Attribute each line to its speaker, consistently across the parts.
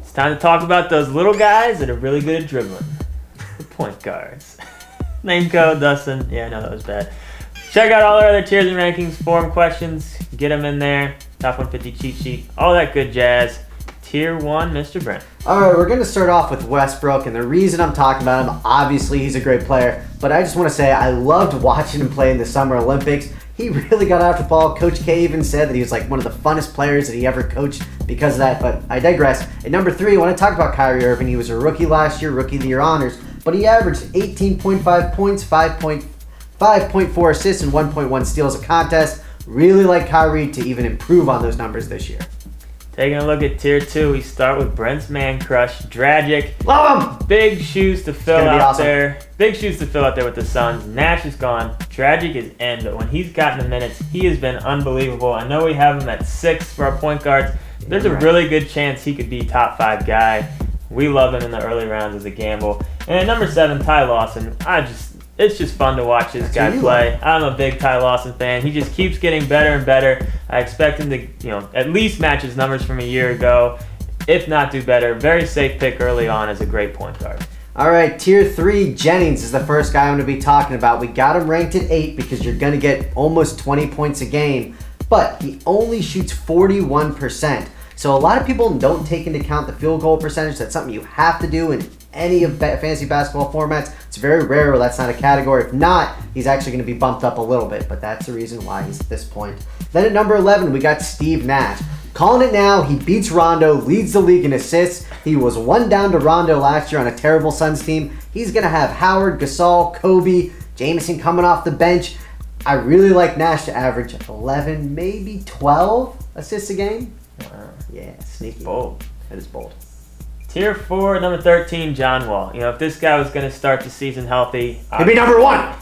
Speaker 1: It's time to talk about those little guys that are really good at dribbling. The point guards. Name code, Dustin. Yeah, I know that was bad. Check out all our other tiers and rankings, forum questions. Get them in there. Top 150 cheat sheet. All that good jazz. Tier 1, Mr. Brent.
Speaker 2: All right, we're going to start off with Westbrook, and the reason I'm talking about him, obviously he's a great player, but I just want to say I loved watching him play in the Summer Olympics. He really got after the ball. Coach K even said that he was like one of the funnest players that he ever coached because of that, but I digress. At number 3, I want to talk about Kyrie Irving. He was a rookie last year, Rookie of the Year honors, but he averaged 18.5 points, 5.4 assists, and 1.1 steals a contest. Really like Kyrie to even improve on those numbers this year.
Speaker 1: Taking a look at Tier 2, we start with Brent's man crush, Dragic.
Speaker 2: Love him!
Speaker 1: Big shoes to fill out
Speaker 2: awesome.
Speaker 1: there. Big shoes to fill out there with the Suns. Nash is gone. Dragic is in, but when he's gotten the minutes, he has been unbelievable. I know we have him at 6 for our point guards. There's a really good chance he could be top 5 guy. We love him in the early rounds as a gamble. And at number 7, Ty Lawson. It's just fun to watch this guy play. I'm a big Ty Lawson fan. He just keeps getting better and better. I expect him to, at least match his numbers from a year ago, if not do better. Very safe pick early on as a great point guard.
Speaker 2: All right, Tier 3, Jennings is the first guy I'm going to be talking about. We got him ranked at 8 because you're going to get almost 20 points a game, but he only shoots 41%. So a lot of people don't take into account the field goal percentage. That's something you have to do in any of fantasy basketball formats. It's very rare where that's not a category. If not, he's actually going to be bumped up a little bit, but that's the reason why he's at this point. Then at number 11, we got Steve Nash. Calling it now, he beats Rondo, leads the league in assists. He was one down to Rondo last year on a terrible Suns team. He's going to have Howard, Gasol, Kobe, Jameson coming off the bench. I really like Nash to average 11, maybe 12 assists a game.
Speaker 1: Wow.
Speaker 2: Yeah, sneaky.
Speaker 1: Bold.
Speaker 2: That is bold.
Speaker 1: Tier 4, number 13, John Wall. If this guy was going to start the season healthy,
Speaker 2: He'd be number 1.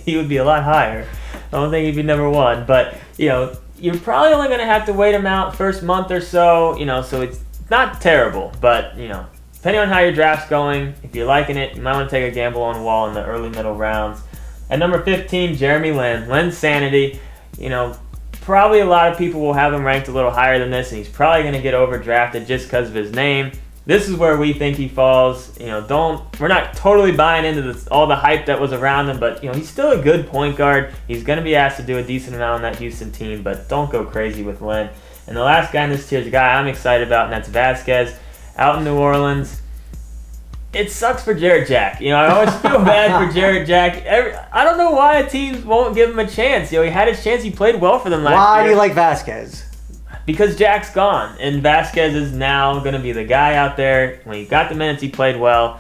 Speaker 1: He would be a lot higher. I don't think he'd be number 1, but you're probably only going to have to wait him out first month or so. So it's not terrible, but depending on how your draft's going, if you're liking it, you might want to take a gamble on Wall in the early middle rounds. At number 15, Jeremy Lin. Lin's sanity. Probably a lot of people will have him ranked a little higher than this, and he's probably going to get overdrafted just because of his name. This is where we think he falls. We're not totally buying into all the hype that was around him, but he's still a good point guard. He's going to be asked to do a decent amount on that Houston team, but don't go crazy with Lin. And the last guy in this tier is a guy I'm excited about, and that's Vasquez out in New Orleans. It sucks for Jarrett Jack. I always feel bad for Jarrett Jack. I don't know why teams won't give him a chance. He had his chance. He played well for them last year.
Speaker 2: Why do you like Vasquez?
Speaker 1: Because Jack's gone, and Vasquez is now going to be the guy out there. When he got the minutes, he played well.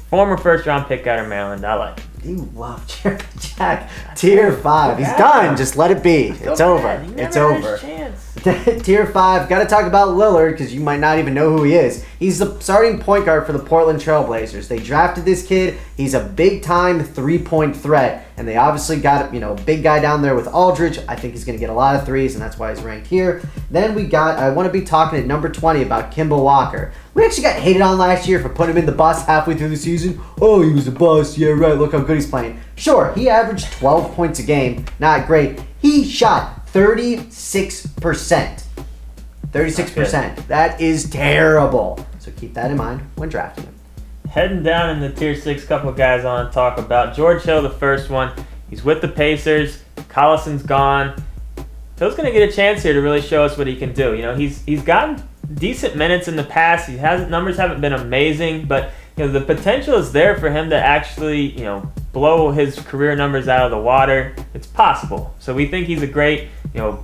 Speaker 1: Former first-round pick out of Maryland. I like him.
Speaker 2: You love Jarrett Jack. Tier 5. He's done. Just let it be. It's over. It's over. Tier 5. Got to talk about Lillard because you might not even know who he is. He's the starting point guard for the Portland Trailblazers. They drafted this kid. He's a big-time three-point threat, and they obviously got a big guy down there with Aldridge. I think he's going to get a lot of threes, and that's why he's ranked here. Then I want to be talking at number 20 about Kemba Walker. We actually got hated on last year for putting him in the bus halfway through the season. Oh, he was a bust. Yeah, right. Look how good he's playing. Sure, he averaged 12 points a game. Not great. He shot 36%. 36%. That is terrible. So keep that in mind when drafting him.
Speaker 1: Heading down in the Tier 6, couple of guys I want to talk about. George Hill, the first one. He's with the Pacers. Collison's gone. Hill's going to get a chance here to really show us what he can do. He's gotten decent minutes in the past. Numbers haven't been amazing, but the potential is there for him to actually blow his career numbers out of the water. It's possible. So we think he's a great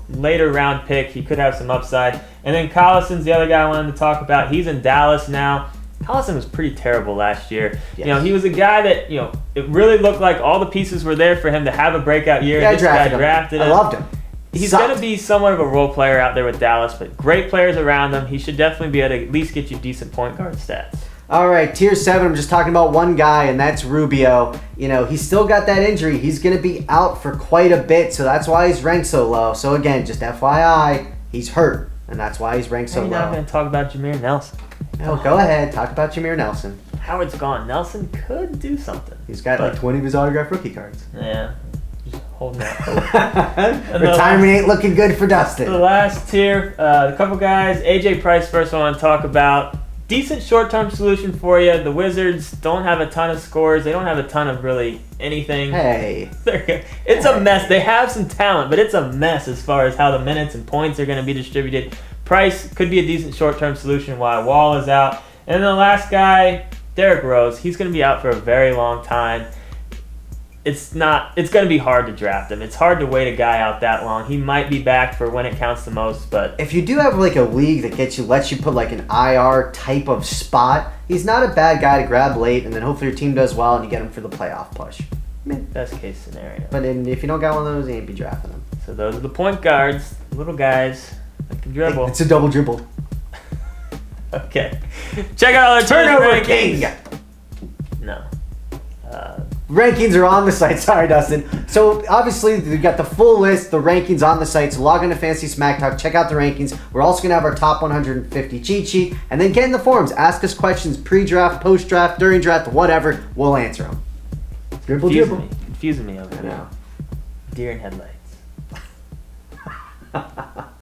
Speaker 1: later round pick. He could have some upside. And then Collison's the other guy I wanted to talk about. He's in Dallas now. Collison was pretty terrible last year. Yes. He was a guy that it really looked like all the pieces were there for him to have a breakout year.
Speaker 2: Yeah,
Speaker 1: this guy drafted him.
Speaker 2: I loved him.
Speaker 1: He's going to be somewhat of a role player out there with Dallas, but great players around him. He should definitely be able to at least get you decent point guard stats.
Speaker 2: All right, Tier 7, I'm just talking about one guy, and that's Rubio. He's still got that injury. He's going to be out for quite a bit, so that's why he's ranked so low. So again, just FYI, he's hurt, and that's why he's ranked so low.
Speaker 1: You're not going to talk about Jameer Nelson.
Speaker 2: No, go ahead. Talk about Jameer Nelson.
Speaker 1: Howard's gone. Nelson could do something.
Speaker 2: He's got like 20 of his autographed rookie cards.
Speaker 1: Yeah. Just holding out hope.
Speaker 2: Retirement ain't looking good for Dustin.
Speaker 1: The last tier, a couple guys. AJ Price, first one I want to talk about. decent short-term solution for you. The Wizards don't have a ton of scores. They don't have a ton of really anything.
Speaker 2: Hey.
Speaker 1: It's a mess. They have some talent, but it's a mess as far as how the minutes and points are going to be distributed. Price could be a decent short-term solution while Wall is out. And then the last guy, Derrick Rose, he's going to be out for a very long time. It's going to be hard to draft him. It's hard to wait a guy out that long. He might be back for when it counts the most, but
Speaker 2: if you do have like a league that lets you put like an IR type of spot, he's not a bad guy to grab late, and then hopefully your team does well and you get him for the playoff push.
Speaker 1: Best case scenario.
Speaker 2: But if you don't got one of those, you ain't be drafting them.
Speaker 1: So those are the point guards, little guys that can dribble.
Speaker 2: It's a double dribble.
Speaker 1: Okay. Check out all the
Speaker 2: turnover king.
Speaker 1: No.
Speaker 2: Rankings are on the site. Sorry, Dustin. So, obviously, we got the full list, the rankings on the site. So, log into Fantasy Smack Talk. Check out the rankings. We're also going to have our top 150 cheat sheet. And then get in the forums. Ask us questions pre-draft, post-draft, during draft, whatever. We'll answer them. Dribble.
Speaker 1: Confusing me over
Speaker 2: there.
Speaker 1: Deer in headlights.